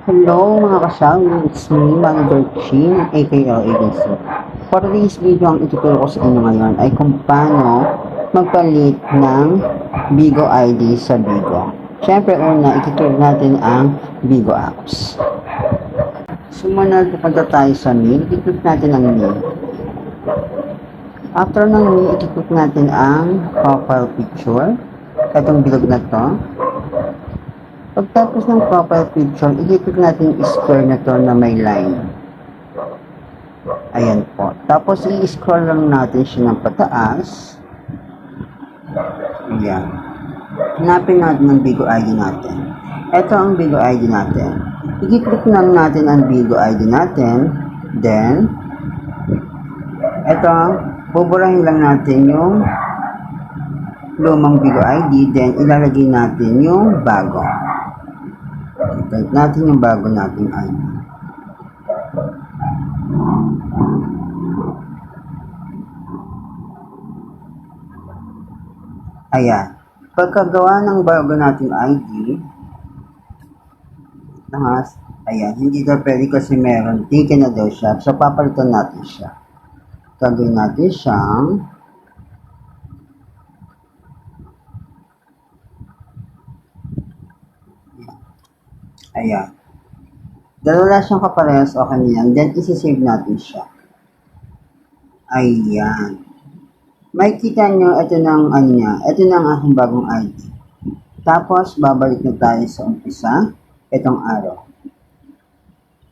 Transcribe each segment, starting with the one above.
Hello mga kasawi, it's me, Manager Chin, AKL Agency. For today's video, ang ituturo ko sa inyo ngayon ay kung paano magpalit ng Bigo ID sa Bigo. Siyempre, una, ituturo natin ang Bigo apps. Sumunod, pupunta tayo sa mail, i-click natin ang mail. After ng mail, i-click natin ang profile picture. Itong bilog na to. Pagtapos ng profile picture, i-click natin yung square na to na may line. Ayan po. Tapos i-scroll lang natin siya ng pataas. Ayan. Hanapin natin ang Bigo ID natin. Ito ang Bigo ID natin. I-click lang natin ang Bigo ID natin. Then, ito, buburahin lang natin yung lumang Bigo ID. Then, ilalagay natin yung bago. Type natin yung bago nating ID. Ayan. Pagkagawa ng bago nating ID, ayan, hindi na pwede kasi meron, taken na daw siya. So, papalitan natin siya. Gagawin natin siyang ayan. Dalawa siyang kaparehas, okay na yan. Then, isi-save natin siya. Ayan. Makikita nyo, ito ng ano niya. Ito na ang aking bagong ID. Tapos, babalik na tayo sa umpisa. Itong araw.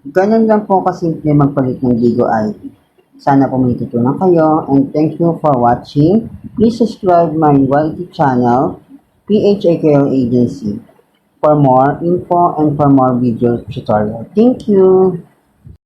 Ganun lang po kasimple magpalit ng Bigo ID. Sana po may tutunan kayo. And thank you for watching. Please subscribe my YouTube channel, PHAKL Agency, for more info and for more video tutorial. Thank you!